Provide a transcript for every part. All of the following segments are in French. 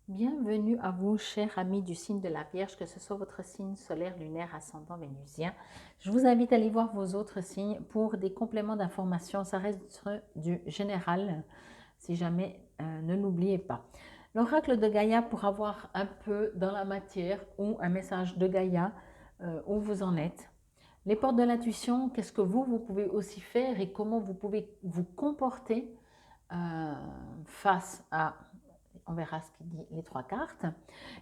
Bienvenue à vous, chers amis du signe de la Vierge, que ce soit votre signe solaire, lunaire, ascendant, vénusien. Je vous invite à aller voir vos autres signes pour des compléments d'information. Ça reste du général, si jamais, ne l'oubliez pas. L'oracle de Gaïa pour avoir un peu dans la matière ou un message de Gaïa, où vous en êtes. Les portes de l'intuition, qu'est-ce que vous pouvez aussi faire et comment vous pouvez vous comporter face à, on verra ce qu'il dit les trois cartes,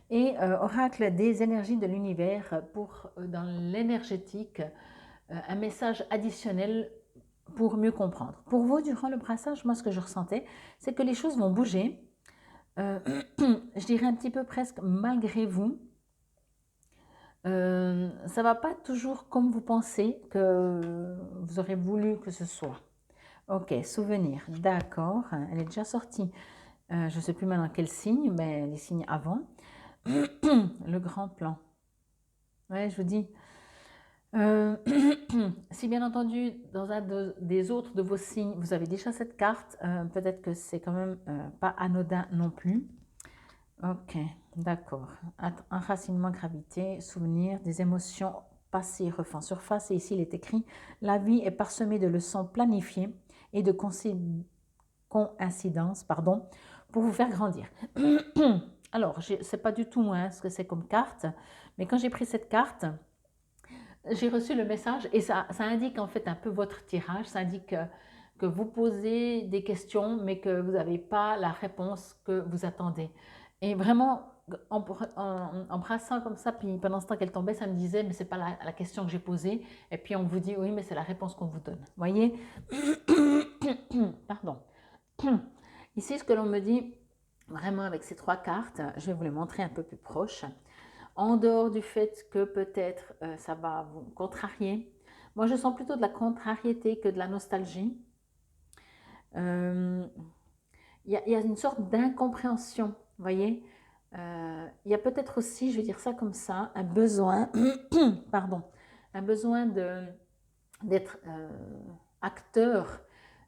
et oracle des énergies de l'univers pour, dans l'énergétique, un message additionnel pour mieux comprendre. Pour vous, durant le brassage, moi ce que je ressentais, c'est que les choses vont bouger, je dirais un petit peu presque malgré vous. Ça va pas toujours comme vous pensez que vous aurez voulu que ce soit. Ok, souvenir, d'accord, elle est déjà sortie. Je ne sais plus maintenant quel signe, mais les signes avant. Le grand plan. Ouais, je vous dis. Euh, si bien entendu, dans un des autres de vos signes, vous avez déjà cette carte, peut-être que c'est quand même pas anodin non plus. Ok, d'accord. Enracinement, gravité, souvenir, des émotions passées refont surface. Et ici, il est écrit, la vie est parsemée de leçons planifiées et de coïncidences, pardon, pour vous faire grandir. Alors, je ne sais pas du tout ce que c'est comme carte, mais quand j'ai pris cette carte, j'ai reçu le message et ça indique en fait un peu votre tirage. Ça indique que vous posez des questions, mais que vous n'avez pas la réponse que vous attendez. Et vraiment, en brassant comme ça, puis pendant ce temps qu'elle tombait, ça me disait, mais ce n'est pas la question que j'ai posée. Et puis on vous dit, oui, mais c'est la réponse qu'on vous donne. Vous voyez? Pardon. Ici, ce que l'on me dit, vraiment avec ces trois cartes, je vais vous les montrer un peu plus proche. En dehors du fait que peut-être ça va vous contrarier, moi je sens plutôt de la contrariété que de la nostalgie. Il y a une sorte d'incompréhension, vous voyez. Il y a peut-être aussi, je vais dire ça comme ça, un besoin, pardon, un besoin d'être acteur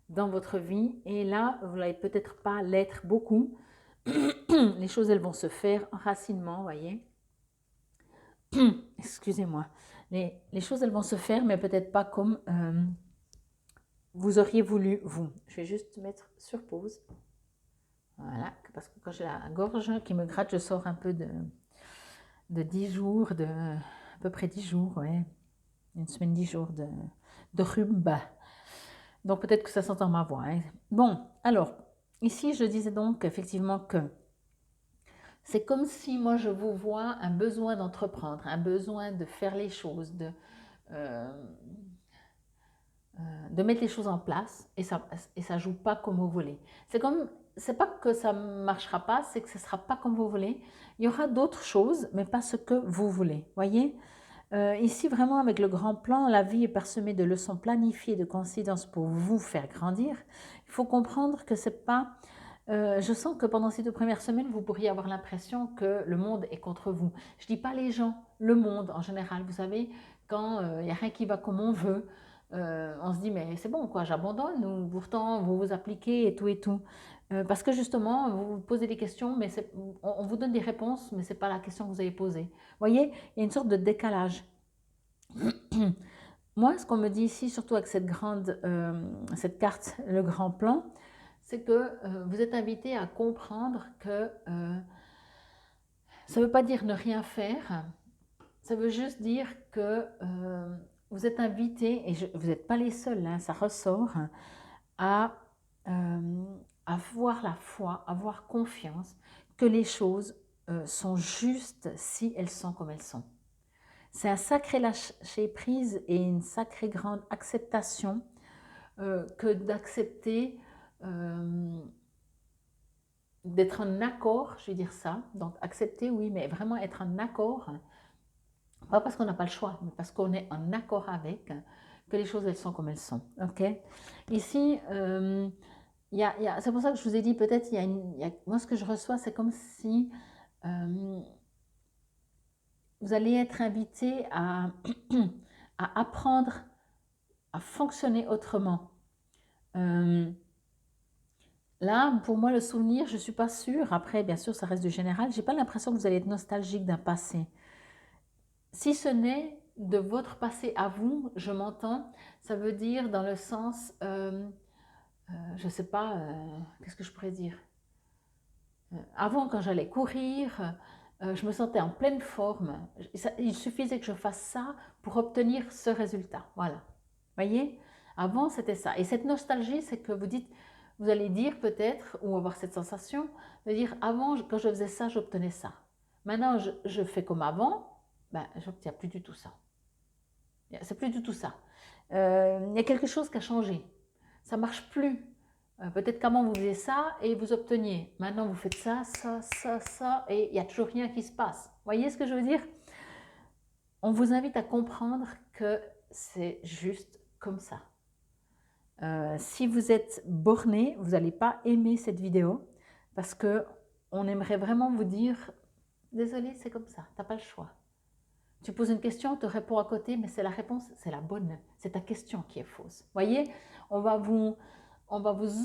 dans votre vie. Et là, vous n'allez peut-être pas l'être beaucoup. Les choses, elles vont se faire enracinement, vous voyez. Excusez-moi. Les choses, elles vont se faire, mais peut-être pas comme vous auriez voulu, vous. Je vais juste mettre sur pause. Voilà, parce que quand j'ai la gorge qui me gratte, je sors un peu de 10 jours, à peu près 10 jours, ouais. Une semaine, 10 jours de rhume. Donc peut-être que ça s'entend ma voix. Hein. Bon, alors, ici, je disais donc effectivement que c'est comme si moi je vous vois un besoin d'entreprendre, un besoin de faire les choses, euh, de mettre les choses en place et ça joue pas comme vous voulez. C'est pas que ça marchera pas, c'est que ce sera pas comme vous voulez. Il y aura d'autres choses, mais pas ce que vous voulez. Voyez, ici vraiment avec le grand plan, la vie est parsemée de leçons planifiées, de coïncidences pour vous faire grandir. Il faut comprendre que c'est pas. Je sens que pendant ces 2 premières semaines, vous pourriez avoir l'impression que le monde est contre vous. Je dis pas les gens, le monde en général. Vous savez, quand il n'y a rien qui va comme on veut, on se dit mais c'est bon quoi, j'abandonne ou pourtant vous vous appliquez et tout et tout. Parce que justement, vous vous posez des questions, mais on vous donne des réponses, mais ce n'est pas la question que vous avez posée. Vous voyez, il y a une sorte de décalage. Moi, ce qu'on me dit ici, surtout avec cette carte, le grand plan, c'est que vous êtes invité à comprendre que ça ne veut pas dire ne rien faire, ça veut juste dire que vous êtes invité, et vous n'êtes pas les seuls, hein, ça ressort, à avoir la foi, avoir confiance que les choses sont justes si elles sont comme elles sont. C'est un sacré lâcher prise et une sacrée grande acceptation que d'accepter d'être en accord, je vais dire ça. Donc accepter, oui, mais vraiment être en accord, pas parce qu'on n'a pas le choix, mais parce qu'on est en accord avec, que les choses, elles sont comme elles sont. Ok. Ici, c'est pour ça que je vous ai dit, peut-être, moi, ce que je reçois, c'est comme si vous allez être invité à apprendre à fonctionner autrement. Là, pour moi, le souvenir, je ne suis pas sûre. Après, bien sûr, ça reste du général. Je n'ai pas l'impression que vous allez être nostalgique d'un passé. Si ce n'est de votre passé à vous, je m'entends, ça veut dire dans le sens, je ne sais pas, qu'est-ce que je pourrais dire? Avant, quand j'allais courir, je me sentais en pleine forme. Il suffisait que je fasse ça pour obtenir ce résultat. Voilà. Voyez? Avant, c'était ça. Et cette nostalgie, c'est que vous dites, vous allez dire peut-être, ou avoir cette sensation, de dire, avant, quand je faisais ça, j'obtenais ça. Maintenant, je fais comme avant, ben, j'obtiens plus du tout ça. C'est plus du tout ça. Il y a quelque chose qui a changé. Ça marche plus. Peut-être qu'avant vous faisiez ça et vous obteniez. Maintenant vous faites ça, ça, ça, ça et il n'y a toujours rien qui se passe. Voyez ce que je veux dire? On vous invite à comprendre que c'est juste comme ça. Si vous êtes borné, vous n'allez pas aimer cette vidéo parce que on aimerait vraiment vous dire désolé, c'est comme ça, tu n'as pas le choix. Tu poses une question, on te répond à côté, mais c'est la réponse, c'est la bonne. C'est ta question qui est fausse. Voyez, on va vous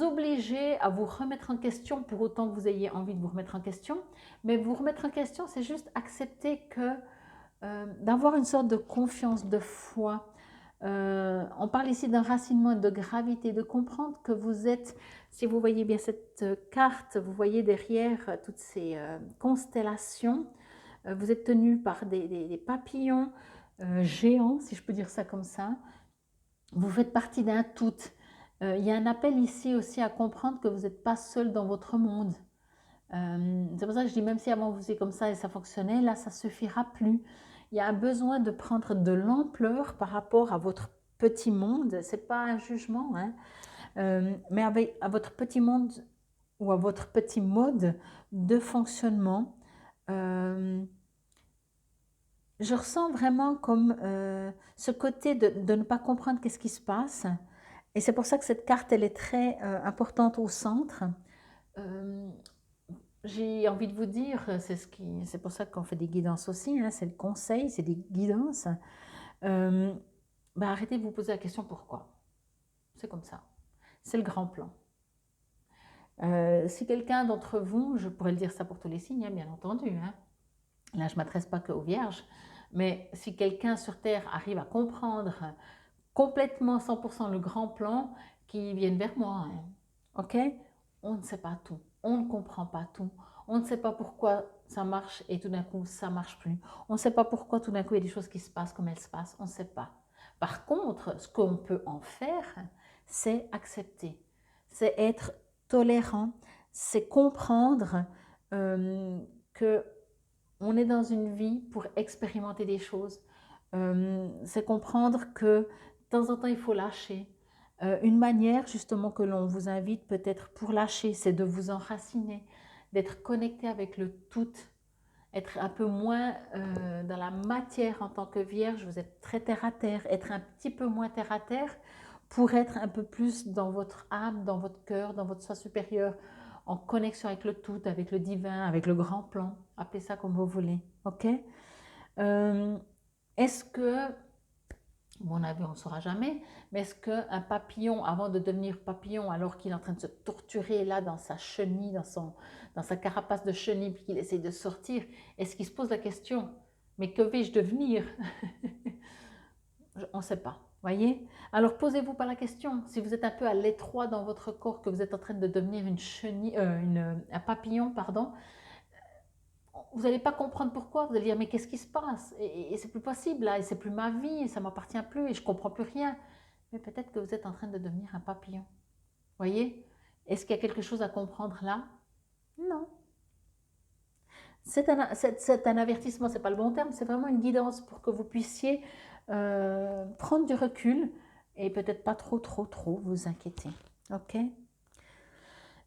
obliger à vous remettre en question pour autant que vous ayez envie de vous remettre en question. Mais vous remettre en question, c'est juste accepter que d'avoir une sorte de confiance, de foi. On parle ici d'enracinement, de gravité, de comprendre que vous êtes, si vous voyez bien cette carte, vous voyez derrière toutes ces constellations, vous êtes tenu par des papillons géants, si je peux dire ça comme ça. Vous faites partie d'un tout. Il y a un appel ici aussi à comprendre que vous n'êtes pas seul dans votre monde. C'est pour ça que je dis, même si avant vous faisiez comme ça et ça fonctionnait, là, ça ne suffira plus. Il y a un besoin de prendre de l'ampleur par rapport à votre petit monde. Ce n'est pas un jugement, hein, mais à votre petit monde ou à votre petit mode de fonctionnement. Je ressens vraiment comme ce côté de ne pas comprendre qu'est-ce qui se passe. Et c'est pour ça que cette carte, elle est très importante au centre. J'ai envie de vous dire, c'est pour ça qu'on fait des guidances aussi, hein, c'est le conseil, c'est des guidances. Arrêtez de vous poser la question pourquoi. C'est comme ça. C'est le grand plan. Si quelqu'un d'entre vous, je pourrais le dire ça pour tous les signes, hein, bien entendu, hein. Là je ne m'adresse pas que aux vierges, mais si quelqu'un sur Terre arrive à comprendre complètement 100% le grand plan, qu'il vienne vers moi, hein. Ok? On ne sait pas tout, on ne comprend pas tout, on ne sait pas pourquoi ça marche et tout d'un coup ça ne marche plus. On ne sait pas pourquoi tout d'un coup il y a des choses qui se passent comme elles se passent, on ne sait pas. Par contre, ce qu'on peut en faire, c'est accepter, c'est être tolérant, c'est comprendre que on est dans une vie pour expérimenter des choses. C'est comprendre que de temps en temps, il faut lâcher. Une manière justement que l'on vous invite peut-être pour lâcher, c'est de vous enraciner, d'être connecté avec le tout, être un peu moins dans la matière en tant que vierge, vous êtes très terre à terre, être un petit peu moins terre à terre pour être un peu plus dans votre âme, dans votre cœur, dans votre soi supérieur, en connexion avec le tout, avec le divin, avec le grand plan, appelez ça comme vous voulez, ok? Est-ce que, mon avis on ne saura jamais, mais est-ce qu'un papillon, avant de devenir papillon, alors qu'il est en train de se torturer là dans sa chenille, dans sa carapace de chenille, puis qu'il essaie de sortir, est-ce qu'il se pose la question, mais que vais-je devenir? On ne sait pas. Voyez? Alors posez-vous pas la question. Si vous êtes un peu à l'étroit dans votre corps, que vous êtes en train de devenir une chenille, un papillon, pardon, vous n'allez pas comprendre pourquoi. Vous allez dire mais qu'est-ce qui se passe? Et c'est plus possible là, et c'est plus ma vie, et ça m'appartient plus, et je comprends plus rien. Mais peut-être que vous êtes en train de devenir un papillon. Voyez? Est-ce qu'il y a quelque chose à comprendre là? Non. C'est un avertissement, c'est pas le bon terme, c'est vraiment une guidance pour que vous puissiez prendre du recul et peut-être pas trop vous inquiéter. Ok?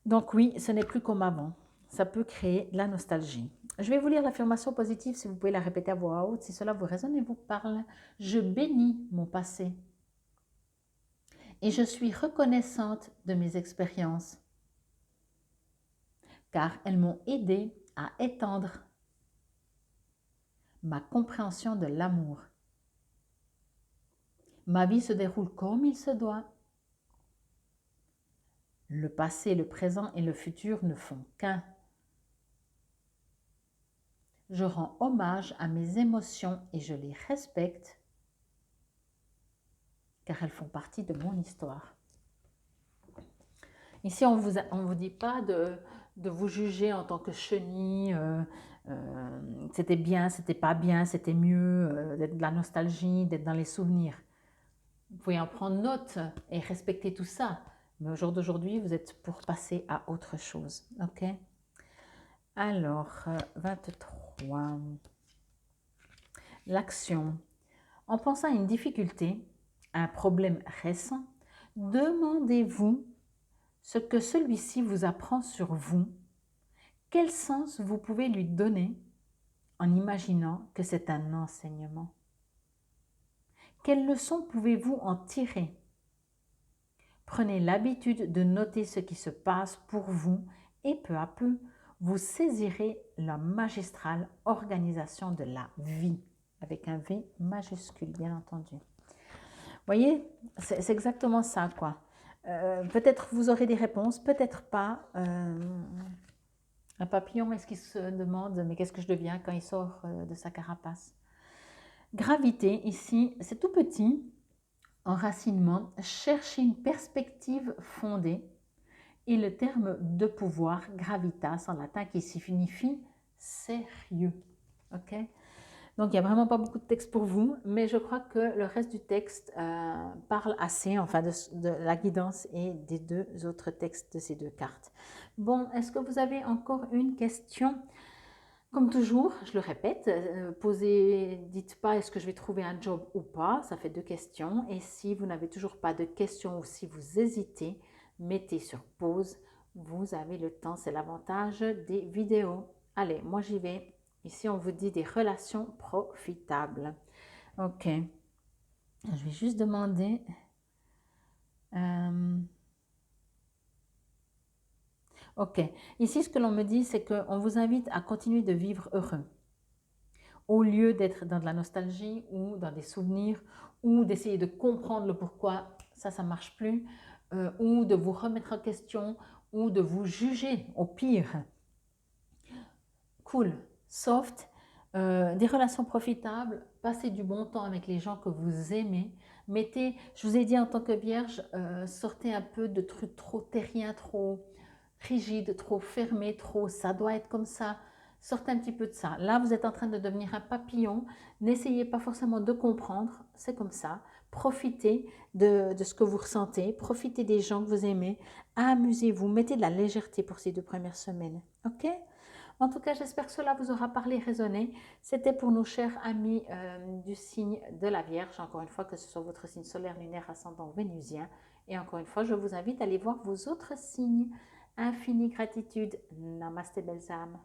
Donc oui, ce n'est plus comme avant. Ça peut créer de la nostalgie. Je vais vous lire l'affirmation positive si vous pouvez la répéter à voix haute, si cela vous résonne et vous parle. Je bénis mon passé et je suis reconnaissante de mes expériences car elles m'ont aidé à étendre ma compréhension de l'amour. Ma vie se déroule comme il se doit. Le passé, le présent et le futur ne font qu'un. Je rends hommage à mes émotions et je les respecte car elles font partie de mon histoire. Ici, on ne vous dit pas de vous juger en tant que chenille, c'était bien, c'était pas bien, c'était mieux, d'être de la nostalgie, d'être dans les souvenirs. Vous pouvez en prendre note et respecter tout ça. Mais au jour d'aujourd'hui, vous êtes pour passer à autre chose. Ok? Alors, 23. L'action. En pensant à une difficulté, à un problème récent, demandez-vous ce que celui-ci vous apprend sur vous. Quel sens vous pouvez lui donner en imaginant que c'est un enseignement? Quelles leçons pouvez-vous en tirer? Prenez l'habitude de noter ce qui se passe pour vous et peu à peu, vous saisirez la magistrale organisation de la vie, avec un V majuscule, bien entendu. Vous voyez, c'est exactement ça, quoi. Peut-être vous aurez des réponses, peut-être pas. Un papillon, est-ce qu'il se demande, mais qu'est-ce que je deviens quand il sort de sa carapace? Gravité, ici, c'est tout petit. Enracinement, chercher une perspective fondée. Et le terme de pouvoir, gravitas en latin, qui signifie sérieux. Ok? Donc, il n'y a vraiment pas beaucoup de texte pour vous, mais je crois que le reste du texte parle assez, enfin, de la guidance et des deux autres textes de ces deux cartes. Bon, est-ce que vous avez encore une question? Comme toujours, je le répète, dites pas est-ce que je vais trouver un job ou pas, ça fait deux questions. Et si vous n'avez toujours pas de questions ou si vous hésitez, mettez sur pause. Vous avez le temps, c'est l'avantage des vidéos. Allez, moi j'y vais. Ici, on vous dit des relations profitables. Ok. Je vais juste demander... ok. Ici, ce que l'on me dit, c'est qu'on vous invite à continuer de vivre heureux. Au lieu d'être dans de la nostalgie ou dans des souvenirs ou d'essayer de comprendre le pourquoi ça ne marche plus ou de vous remettre en question ou de vous juger au pire. Cool, soft, des relations profitables, passez du bon temps avec les gens que vous aimez. Mettez, je vous ai dit en tant que vierge, sortez un peu de trucs trop terriens, trop rigides, trop fermés, trop ça doit être comme ça. Sortez un petit peu de ça. Là, vous êtes en train de devenir un papillon. N'essayez pas forcément de comprendre, c'est comme ça. Profitez de ce que vous ressentez, profitez des gens que vous aimez, amusez-vous, mettez de la légèreté pour ces 2 premières semaines. Ok? En tout cas, j'espère que cela vous aura parlé, résonné. C'était pour nos chers amis du signe de la Vierge, encore une fois, que ce soit votre signe solaire, lunaire, ascendant, vénusien. Et encore une fois, je vous invite à aller voir vos autres signes. Infinie gratitude. Namasté, belles âmes.